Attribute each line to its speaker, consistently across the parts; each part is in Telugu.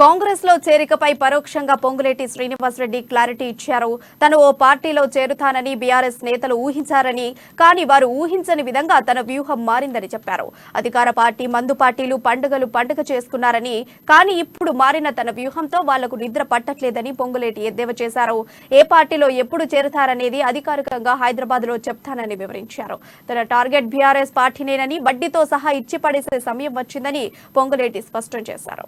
Speaker 1: కాంగ్రెస్ లో చేరికపై పరోక్షంగా పొంగులేటి శ్రీనివాసరెడ్డి క్లారిటీ ఇచ్చారు. తను ఓ పార్టీలో చేరుతానని బీఆర్ఎస్ నేతలు ఊహించారని, కానీ వారు ఊహించని విధంగా తన వ్యూహం మారిందని చెప్పారు. అధికార పార్టీ మందు పార్టీలు పండుగ చేసుకున్నారని, కానీ ఇప్పుడు మారిన తన వ్యూహంతో వాళ్లకు నిద్ర పట్టట్లేదని పొంగులేటి ఎద్దేవా చేశారు. ఏ పార్టీలో ఎప్పుడు చేరుతారనేది అధికారికంగా హైదరాబాద్ లో చెప్తానని వివరించారు. తన టార్గెట్ బీఆర్ఎస్ పార్టీనేనని, వడ్డీతో సహా ఇచ్చి పడేసే సమయం వచ్చిందని పొంగులేటి స్పష్టం చేశారు.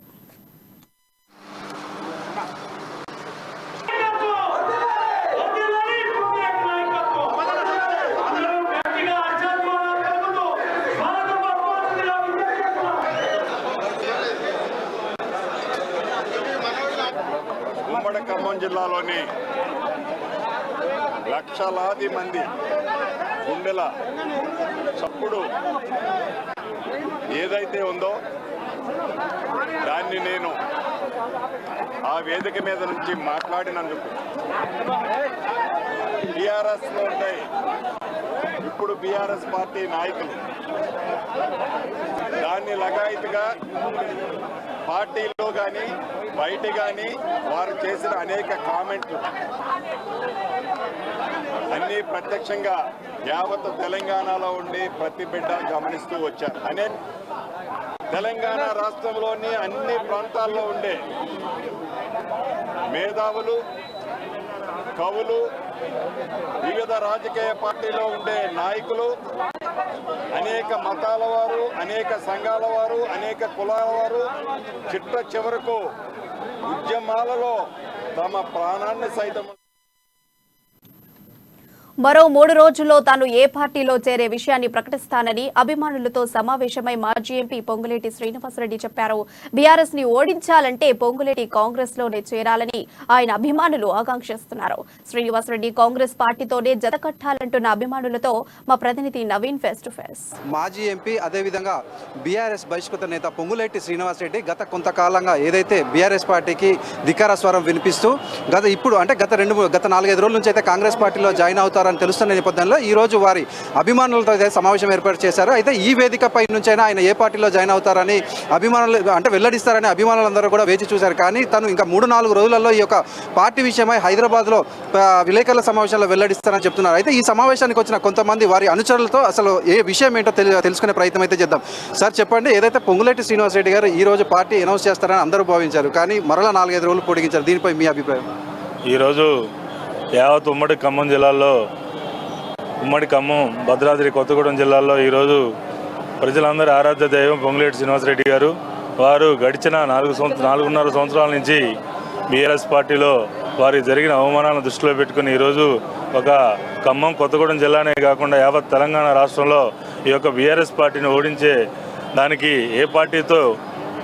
Speaker 2: ఉమ్మడి ఖమ్మం జిల్లాలోని లక్షలాది మంది గుండెల చప్పుడు ఏదైతే ఉందో దాన్ని నేను ఆ వేదిక మీద నుంచి మాట్లాడినందుకు బీఆర్ఎస్లో ఉండే ఇప్పుడు బీఆర్ఎస్ పార్టీ నాయకులు దాన్ని లగాయతుగా పార్టీలో కానీ బయట కానీ వారు చేసిన అనేక కామెంట్లు అన్నీ ప్రత్యక్షంగా యావత్ తెలంగాణలో ఉండి ప్రతి బిడ్డ గమనిస్తూ వచ్చారు. తెలంగాణ రాష్ట్రంలోని అన్ని ప్రాంతాల్లో ఉండే మేధావులు, కవులు, వివిధ రాజకీయ పార్టీలో ఉండే నాయకులు, అనేక మతాల వారు, అనేక సంఘాల వారు, అనేక కులాల వారు చిట్ట చివరకు ఉద్యమాలలో తమ ప్రాణాన్ని సైతం
Speaker 1: మరో 3 రోజుల్లో తాను ఏ పార్టీలో చేరే విషయాన్ని ప్రకటిస్తానని అభిమానులతో సమావేశమై మాజీ ఎంపీ పొంగులేటి శ్రీనివాసరెడ్డి చెప్పారు. బీఆర్ఎస్ ని ఓడించాలంటే పొంగులేటి కాంగ్రెస్ లోనే చేరాలని ఆయన అభిమానులు ఆకాంక్షిస్తున్నారు. శ్రీనివాసరెడ్డి కాంగ్రెస్ పార్టీతోనే జతకట్టాలంటున్న అభిమానులతో మా ప్రతినిధి నవీన్ ఫేస్ టు ఫేస్.
Speaker 3: మాజీ ఎంపీ అదేవిధంగా బీఆర్ఎస్ బహిష్కృత నేత పొంగులేటి శ్రీనివాసరెడ్డి గత కొంతకాలంగా ఏదైతే బీఆర్ఎస్ పార్టీకి ధిక్కార స్వరం వినిపిస్తూ గత 4-5 రోజుల నుంచి అయితే కాంగ్రెస్ పార్టీలో జాయిన్ అవుతారు అని తెలుస్తున్న నేపథ్యంలో ఈ రోజు వారి అభిమానులతో అయితే సమావేశం ఏర్పాటు చేశారు. అయితే ఈ వేదికపై నుంచైనా ఆయన ఏ పార్టీలో జాయిన్ అవుతారని అభిమానులు వెల్లడిస్తారని అభిమానులందరూ కూడా వేచి చూశారు. కానీ తను ఇంకా 3-4 రోజులలో ఈ యొక్క పార్టీ విషయమై హైదరాబాద్లో విలేకరుల సమావేశంలో వెల్లడిస్తారని చెప్తున్నారు. అయితే ఈ సమావేశానికి వచ్చిన కొంతమంది వారి అనుచరులతో అసలు ఏ విషయం ఏంటో తెలుసుకునే ప్రయత్నం అయితే చేద్దాం. సార్ చెప్పండి, ఏదైతే పొంగులేటి శ్రీనివాసరెడ్డి గారు ఈ రోజు పార్టీ అనౌన్స్ చేస్తారని అందరూ భావించారు, కానీ మరలా 4-5 రోజులు పొడిగించారు. దీనిపై మీ అభిప్రాయం?
Speaker 4: ఈరోజు యావత్ ఉమ్మడి ఖమ్మం జిల్లాలో, ఉమ్మడి ఖమ్మం, భద్రాద్రి కొత్తగూడెం జిల్లాల్లో ఈరోజు ప్రజలందరి ఆరాధ్య దైవం పొంగులేటి శ్రీనివాసరెడ్డి గారు. వారు గడిచిన 4.5 సంవత్సరాల నుంచి బీఆర్ఎస్ పార్టీలో వారికి జరిగిన అవమానాలను దృష్టిలో పెట్టుకుని ఈరోజు ఒక ఖమ్మం, కొత్తగూడెం జిల్లానే కాకుండా యావత్ తెలంగాణ రాష్ట్రంలో ఈ యొక్క బీఆర్ఎస్ పార్టీని ఓడించే దానికి ఏ పార్టీతో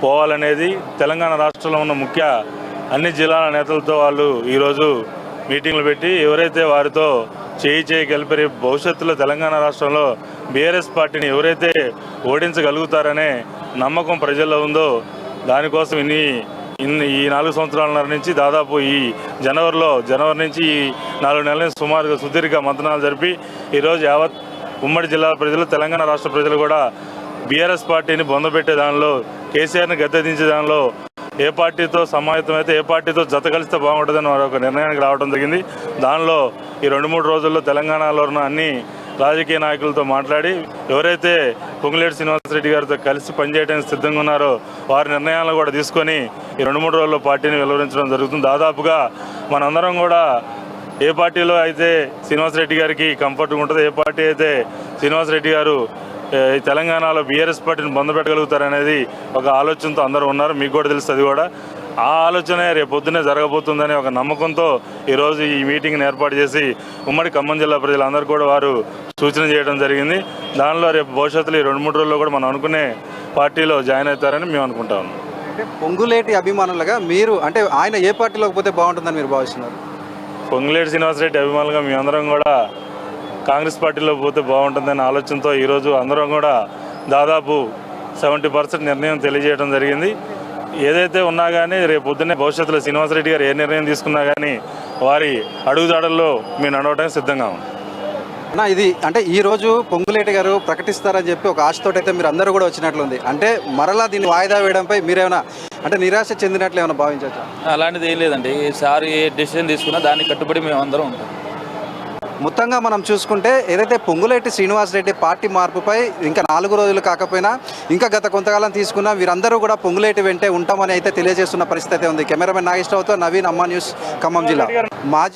Speaker 4: పోవాలనేది తెలంగాణ రాష్ట్రంలో ఉన్న ముఖ్య అన్ని జిల్లాల నేతలతో వాళ్ళు ఈరోజు మీటింగ్లు పెట్టి ఎవరైతే వారితో చేయి కలిపి భవిష్యత్తులో తెలంగాణ రాష్ట్రంలో బీఆర్ఎస్ పార్టీని ఎవరైతే ఓడించగలుగుతారనే నమ్మకం ప్రజల్లో ఉందో దానికోసం ఈ 4 సంవత్సరాల నుంచి దాదాపు ఈ జనవరి నుంచి ఈ 4 నెలల నుంచి సుమారుగా సుదీర్ఘ మంతనాలు జరిపి ఈరోజు యావత్ ఉమ్మడి జిల్లాల ప్రజలు, తెలంగాణ రాష్ట్ర ప్రజలు కూడా బీఆర్ఎస్ పార్టీని బొందబెట్టే దానిలో, కేసీఆర్ని గద్దెదించే దానిలో ఏ పార్టీతో సమాయత్తం అయితే ఏ పార్టీతో జత కలిస్తే బాగుంటుందని వారు ఒక నిర్ణయానికి రావడం జరిగింది. దానిలో ఈ 2-3 రోజుల్లో తెలంగాణలో ఉన్న అన్ని రాజకీయ నాయకులతో మాట్లాడి ఎవరైతే పొంగులేటి శ్రీనివాసరెడ్డి గారితో కలిసి పనిచేయడానికి సిద్ధంగా ఉన్నారో వారి నిర్ణయాలను కూడా తీసుకొని ఈ 2-3 రోజుల్లో పార్టీని వెలువరించడం జరుగుతుంది. దాదాపుగా మనందరం కూడా ఏ పార్టీలో అయితే శ్రీనివాసరెడ్డి గారికి కంఫర్ట్గా ఉంటుందో, ఏ పార్టీ అయితే శ్రీనివాసరెడ్డి గారు తెలంగాణలో బీఆర్ఎస్ పార్టీని పొందబెట్టగలుగుతారనేది ఒక ఆలోచనతో అందరూ ఉన్నారు. మీకు కూడా తెలుస్తుంది కూడా. ఆ ఆలోచనే రేపు పొద్దున్నే జరగబోతుందనే ఒక నమ్మకంతో ఈరోజు ఈ మీటింగ్ని ఏర్పాటు చేసి ఉమ్మడి ఖమ్మం జిల్లా ప్రజలందరూ కూడా వారు సూచన చేయడం జరిగింది. దానిలో రేపు భవిష్యత్తులో ఈ 2-3 రోజుల్లో కూడా మనం అనుకునే పార్టీలో జాయిన్ అవుతారని మేము అనుకుంటాము.
Speaker 3: అంటే పొంగులేటి అభిమానులుగా మీరు అంటే ఆయన ఏ పార్టీలోకి పోతే బాగుంటుందని మీరు భావిస్తున్నారు?
Speaker 4: పొంగులేటి శ్రీనివాసరెడ్డి అభిమానులుగా మేమందరం కూడా కాంగ్రెస్ పార్టీలో పోతే బాగుంటుందనే ఆలోచనతో ఈరోజు అందరం కూడా దాదాపు 70% నిర్ణయం తెలియజేయడం జరిగింది. ఏదైతే ఉన్నా కానీ రేపు పొద్దున్నే భవిష్యత్తులో శ్రీనివాసరెడ్డి గారు ఏ నిర్ణయం తీసుకున్నా కానీ వారి అడుగుదాడల్లో మేము నడవడానికి సిద్ధంగా ఉన్నాం.
Speaker 3: నా ఇది అంటే ఈ రోజు పొంగులేటి గారు ప్రకటిస్తారని చెప్పి ఒక ఆశతోటి అయితే మీరు అందరూ కూడా వచ్చినట్లుంది. అంటే మరలా దీన్ని వాయిదా వేయడంపై మీరేమైనా అంటే నిరాశ చెందినట్లు ఏమైనా భావించవచ్చు?
Speaker 5: అలాంటిది ఏం లేదండి. ఈసారి ఏ డెసిషన్ తీసుకున్నా దానికి కట్టుబడి మేము అందరం ఉంటాం.
Speaker 3: మొత్తంగా మనం చూసుకుంటే ఏదైతే పొంగులేటి శ్రీనివాసరెడ్డి పార్టీ మార్పుపై ఇంకా 4 రోజులు కాకపోయినా ఇంకా గత కొంతకాలం తీసుకున్నా వీరందరూ కూడా పొంగులేటి వెంటే ఉంటామని అయితే తెలియజేస్తున్న పరిస్థితి అయితే ఉంది. కెమెరామెన్ నాగేశ్వరరావుతో నవీన్, అమ్మా న్యూస్, ఖమ్మం జిల్లా. మాజీ